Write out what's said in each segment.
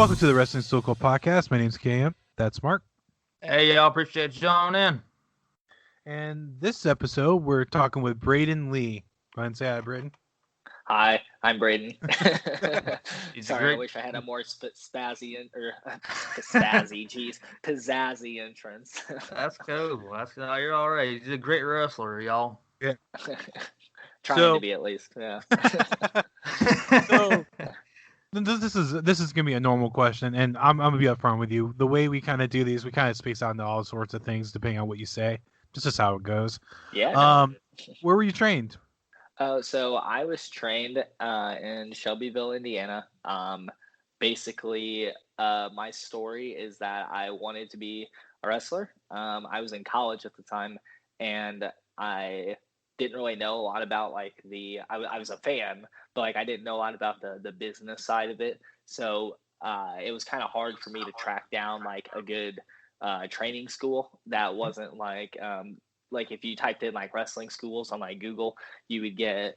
Welcome to the Wrestling Stoical Podcast. My name's KM. That's Mark. Hey, y'all, appreciate you on in. And this episode, we're talking with Brayden Lee. Go ahead and say hi, Brayden. Hi, I'm Brayden. Sorry, great... I wish I had a more pizzazzy entrance. That's cool. You're all right. He's a great wrestler, y'all. Yeah. Trying to be, at least. Yeah. So this is gonna be a normal question, and I'm gonna be upfront with you. The way we kind of do these, we kind of space out into all sorts of things depending on what you say. Just how it goes. Yeah. Where were you trained? So I was trained in Shelbyville, Indiana. Basically, my story is that I wanted to be a wrestler. I was in college at the time, and I didn't really know a lot about I was a fan, but I didn't know a lot about the business side of it. So it was kind of hard for me to track down a good training school that wasn't if you typed in wrestling schools on Google, you would get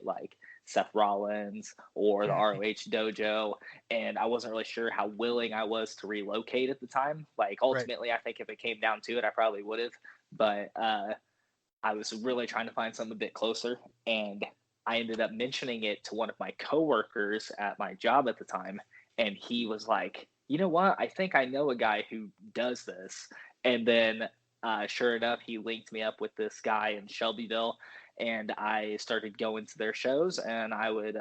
Seth Rollins or the ROH dojo. And I wasn't really sure how willing I was to relocate at the time. Ultimately, right. I think if it came down to it, I probably would have. But I was really trying to find something a bit closer. And I ended up mentioning it to one of my coworkers at my job at the time. And he was like, you know what? I think I know a guy who does this. And then sure enough, he linked me up with this guy in Shelbyville, and I started going to their shows, and I would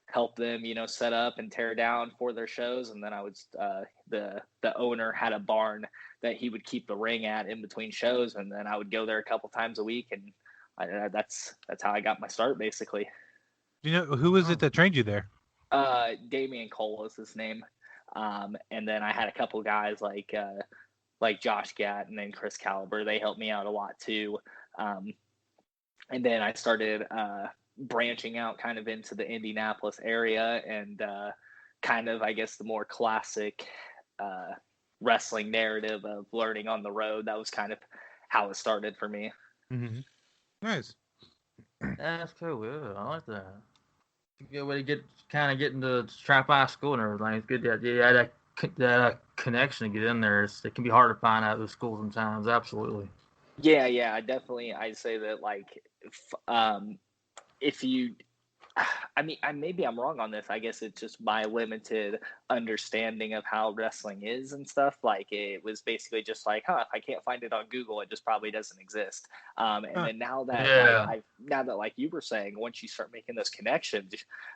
help them, set up and tear down for their shows. And then I would, the owner had a barn that he would keep the ring at in between shows, and then I would go there a couple times a week, and that's how I got my start, basically. Do you know who was it that trained you there? Damian Cole was his name, and then I had a couple guys like Josh Gatt and then Chris Caliber. They helped me out a lot too. And then I started branching out kind of into the Indianapolis area and kind of, I guess, the more classic wrestling narrative of learning on the road. That was kind of how it started for me. Mm-hmm. Nice. That's cool. Yeah, I like that. It's a good way to get into Strap High School and everything. It's good that you had that connection to get in there. It can be hard to find out those schools sometimes. Absolutely. Yeah, I'd say that if you, maybe I'm wrong on this. I guess it's just my limited understanding of how wrestling is and stuff. It was basically just if I can't find it on Google, it just probably doesn't exist. And then now that you were saying, once you start making those connections,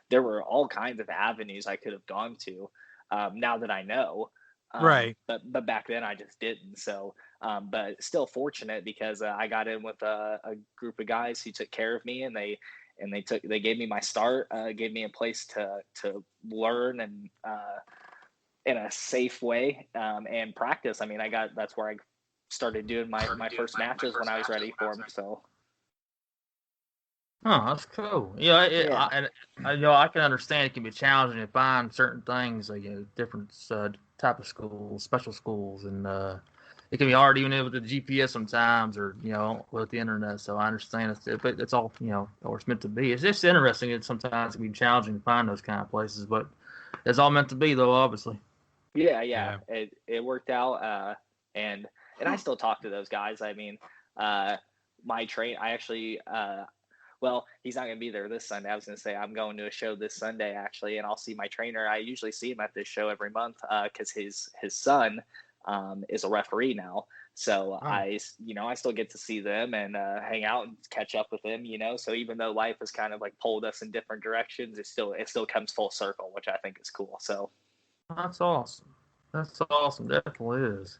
there were all kinds of avenues I could have gone to. Now that I know, right. But back then I just didn't. So, but still fortunate because I got in with a group of guys who took care of me, and they gave me my start, gave me a place to learn and in a safe way and practice. That's where I started doing my first matches when I was ready for them. So. Oh, that's cool. Yeah. I can understand it can be challenging to find certain things, different type of schools, special schools, and it can be hard even with the GPS sometimes, or with the internet. So I understand but it's all or it's meant to be. It's just interesting. It sometimes can be challenging to find those kind of places, but it's all meant to be, though, obviously. Yeah. It worked out, and I still talk to those guys. I actually. Well, he's not going to be there this Sunday. I was going to say I'm going to a show this Sunday, actually, and I'll see my trainer. I usually see him at this show every month because his son is a referee now. So I still get to see them and hang out and catch up with them, So even though life has kind of pulled us in different directions, it still comes full circle, which I think is cool. So that's awesome. Definitely is.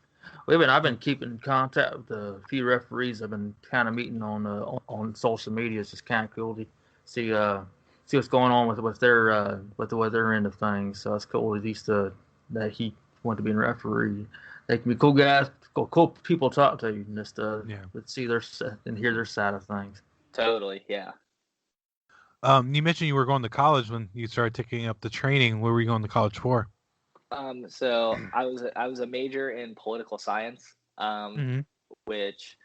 I've been keeping contact with a few referees. I've been kind of meeting on social media. It's just kind of cool to see what's going on with their end of things. So it's cool at least that he wanted to be a referee. They can be cool guys, cool people to talk to, and just see and hear their side of things. Totally, yeah. You mentioned you were going to college when you started taking up the training. What were you going to college for? So I was a major in political science, which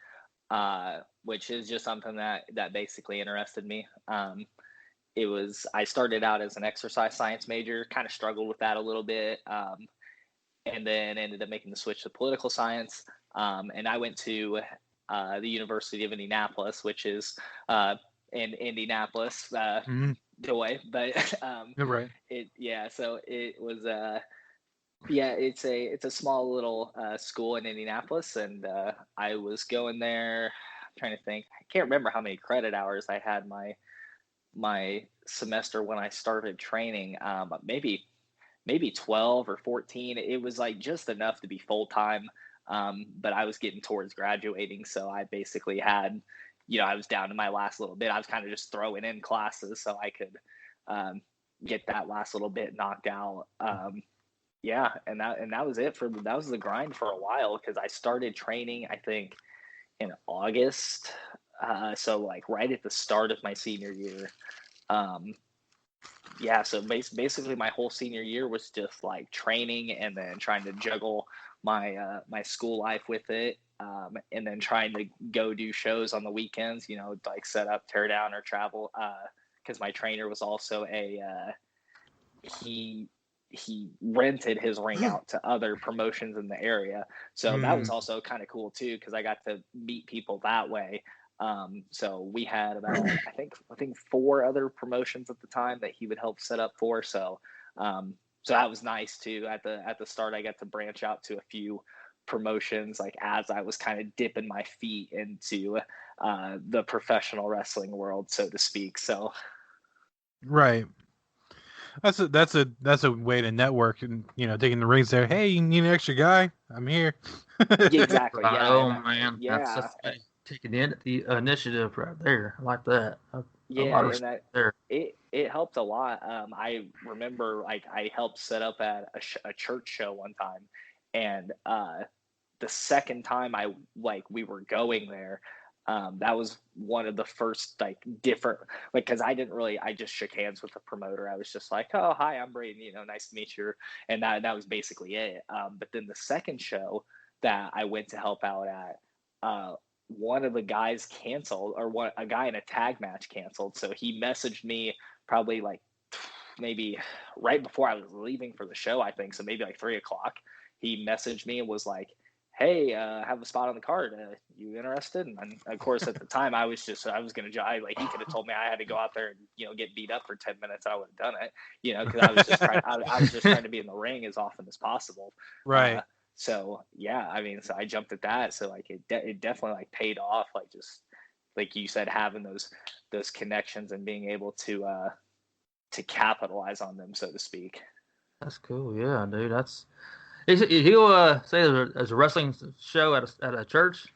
is just something that basically interested me. I started out as an exercise science major, kind of struggled with that a little bit. and then ended up making the switch to political science. And I went to the University of Indianapolis, which is in Indianapolis, away. But Right. so it was it's a small little school in Indianapolis, and I was going there. I'm trying to think. I can't remember how many credit hours I had my semester when I started training. Maybe 12 or 14. It was like just enough to be full time. But I was getting towards graduating, so I basically had, I was down to my last little bit. I was kind of just throwing in classes so I could get that last little bit knocked out. And that was it that was the grind for a while, because I started training, I think, in August. So like right at the start of my senior year. So basically my whole senior year was just like training and then trying to juggle my my school life with it, and then trying to go do shows on the weekends, like set up, tear down, or travel, because my trainer was also he rented his ring out to other promotions in the area, so that was also kind of cool too, because I got to meet people that way. So we had about I think 4 other promotions at the time that he would help set up for. So that was nice too. At the start, I got to branch out to a few promotions, like as I was kind of dipping my feet into the professional wrestling world, so to speak. So right. That's a way to network, and taking the rings there. Hey, you need an extra guy? I'm here. Yeah, exactly. Yeah. Oh man, Yeah. that's taking the initiative right there. I like that. Yeah, and that there. It helped a lot. I remember like I helped set up at a church show one time, and the second time we were going there, that was one of the first like different, like, because I just shook hands with the promoter. I was just like, oh hi, I'm Brayden, nice to meet you, and that was basically it. But then the second show that I went to help out at, one of the guys canceled, or a guy in a tag match canceled. So he messaged me probably like maybe right before I was leaving for the show, I think. So maybe like 3:00. He messaged me and was like, hey, I have a spot on the card. You interested? And of course, at the time, I was going to jive. Like, he could have told me I had to go out there and, get beat up for 10 minutes. I would have done it, because I was just trying to be in the ring as often as possible. Right. So yeah, I mean, so I jumped at that. So like it definitely like paid off. Like, just like you said, having those connections and being able to capitalize on them, so to speak. That's cool. Yeah, dude. He'll say there's a wrestling show at a church.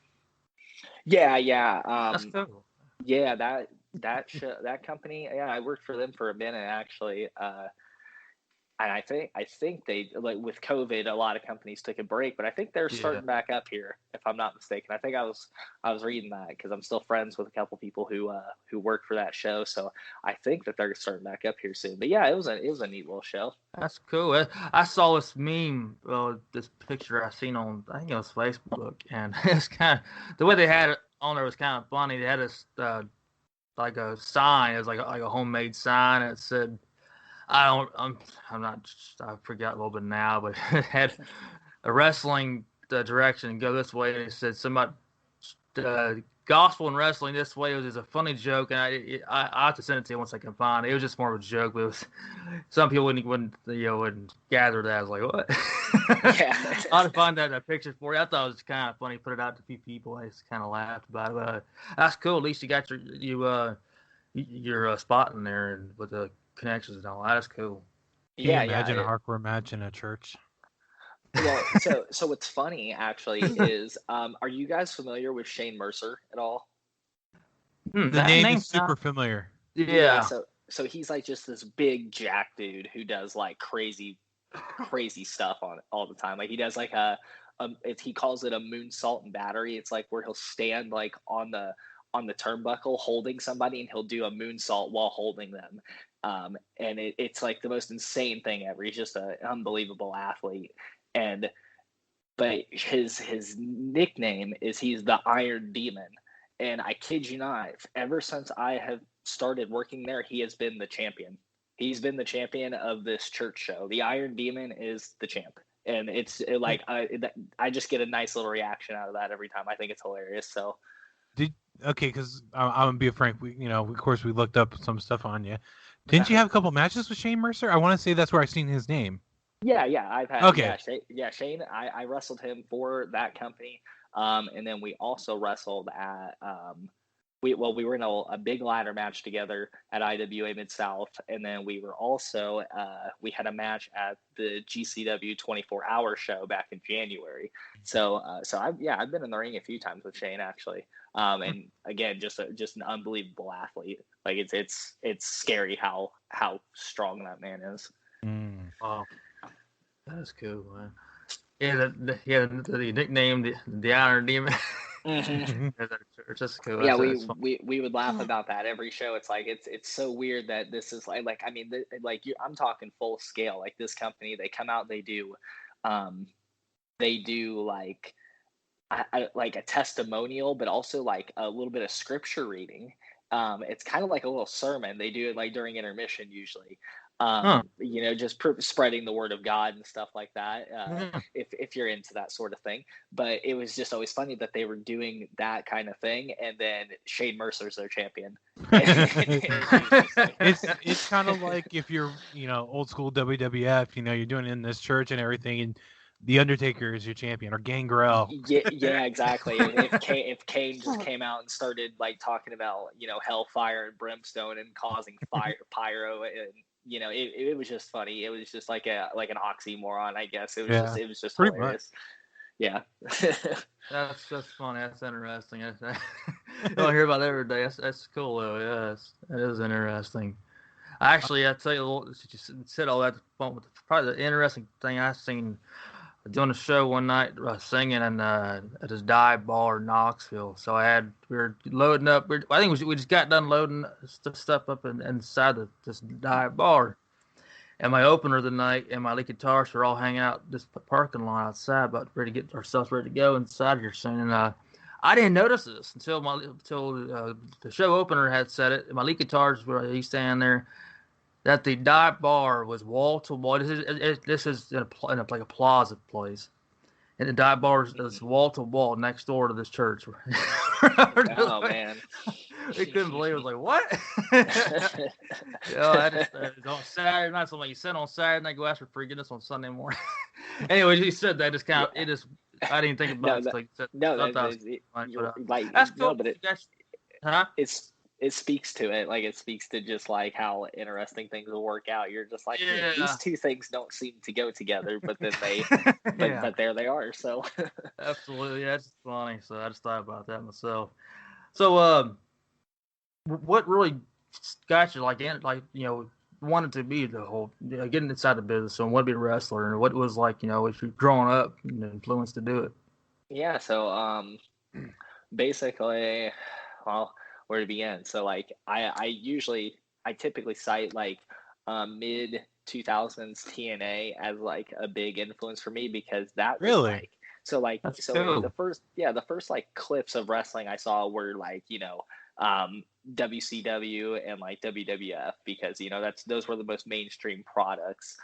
Yeah. That's cool. Yeah, that company. Yeah, I worked for them for a minute actually. And I think they, like, with COVID, a lot of companies took a break, but I think they're starting back up here, if I'm not mistaken. I think I was reading that, because I'm still friends with a couple people who work for that show, so I think that they're starting back up here soon. But yeah, it was a neat little show. That's cool. I saw this meme, this picture I seen on, I think it was Facebook, and it's kind of, the way they had it on there was kind of funny. They had this like a sign, it was like a homemade sign, and it said, I forgot a little bit now, but it had a wrestling direction, go this way, and it said somebody, gospel and wrestling this way. It was just a funny joke, and I have to send it to you once I can find it. It was just more of a joke, but it was, some people wouldn't gather that. I was like, what? Yeah. I'll have to find that picture for you. I thought it was kind of funny. Put it out to a few people. I just kind of laughed about it. But that's cool. At least you got your spot in there, and with the connections and all. That's cool. Can you imagine a hardcore match in a church? Well, so what's funny actually is, are you guys familiar with Shane Mercer at all? The name is super familiar. Yeah. So he's like just this big jack dude who does like crazy stuff on all the time. Like, he does like he calls it a moonsault and battery. It's like where he'll stand like on the turnbuckle holding somebody, and he'll do a moonsault while holding them. And it's like the most insane thing ever. He's just an unbelievable athlete. But his nickname is, he's the Iron Demon. And I kid you not, ever since I have started working there, he has been the champion. He's been the champion of this church show. The Iron Demon is the champ. and I just get a nice little reaction out of that every time. I think it's hilarious. So because I'm gonna be frank. Of course, we looked up some stuff on you. Didn't uh, you have a couple matches with Shane Mercer? I want to say that's where I've seen his name. yeah, I've had Okay. Shane. I wrestled him for that company, and then we also wrestled at we were in a big ladder match together at IWA Mid South, and then we were also we had a match at the GCW 24-hour show back in January. So I've been in the ring a few times with Shane actually, and again just an unbelievable athlete. Like it's scary how strong that man is. Wow, that's cool, man. Yeah, the nickname the Iron Demon. Mm-hmm. That's cool. Yeah, That's we would laugh about that every show. It's like it's so weird that this is I'm talking full scale. Like this company, they come out, they do like like a testimonial, but also like a little bit of scripture reading. It's kind of like a little sermon. They do it like during intermission usually. Just spreading the word of God and stuff like that. If you're into that sort of thing, but it was just always funny that they were doing that kind of thing, and then Shane Mercer's their champion. It's kind of like if you're old school WWF. You're doing it in this church and everything, and the Undertaker is your champion, or Gangrel. Yeah, exactly. If Kane just came out and started like talking about hellfire and brimstone and causing pyro, and it was just funny. It was just like an oxymoron, I guess. It was just pretty hilarious. much. Yeah. That's funny. That's interesting. I don't hear about that every day. That's cool though. Yeah, that is interesting. Actually, I tell you, you said all that. Probably the interesting thing I seen doing a show one night, singing at this dive bar in Knoxville. So we were loading up. I think we just got done loading stuff up inside this dive bar. And my opener of the night and my lead guitarist were all hanging out this parking lot outside, about ready to get ourselves ready to go inside here soon. And I didn't notice this until the show opener had said it. And my lead guitarist, where he's standing there, that the dive bar was wall to wall. This is in like a plaza place, and the dive bar is wall to wall next door to this church. Oh man, they couldn't believe it. I was like, what? I just on Saturday night. So like you said on Saturday night, go ask for forgiveness on Sunday morning. Anyways, he said that just kind of I didn't think about it. That's cool. But it speaks to it. Like it speaks to just like how interesting things will work out. You're just like, these two things don't seem to go together, but then but there they are. So absolutely, that's funny. So I just thought about that myself. So what really got you wanted to be the whole getting inside the business and want to be a wrestler, and what was like if you're growing up and influence to do it? Yeah. So basically, well, where to begin? So like I typically cite like mid 2000s TNA as like a big influence for me, because that was really cool. the first like clips of wrestling I saw were like WCW and like WWF, because those were the most mainstream products.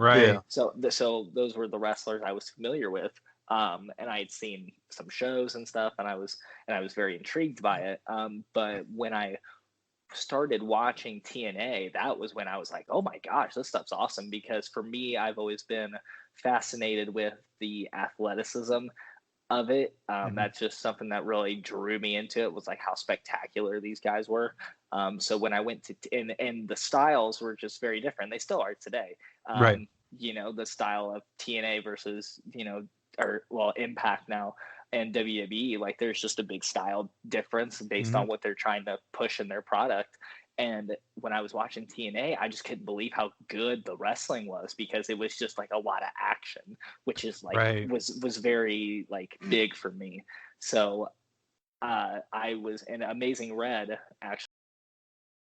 Right. So those were the wrestlers I was familiar with. And I had seen some shows and stuff, and I was very intrigued by it. But when I started watching TNA, that was when I was like, oh my gosh, this stuff's awesome. Because for me, I've always been fascinated with the athleticism of it. That's just something that really drew me into it, was like how spectacular these guys were. So when I went to and the styles were just very different. They still are today. Right. The style of TNA versus Impact now and WWE, like there's just a big style difference based on what they're trying to push in their product. And when I was watching TNA, I just couldn't believe how good the wrestling was, because it was just like a lot of action, which is like was very like big for me. So I was in Amazing Red actually.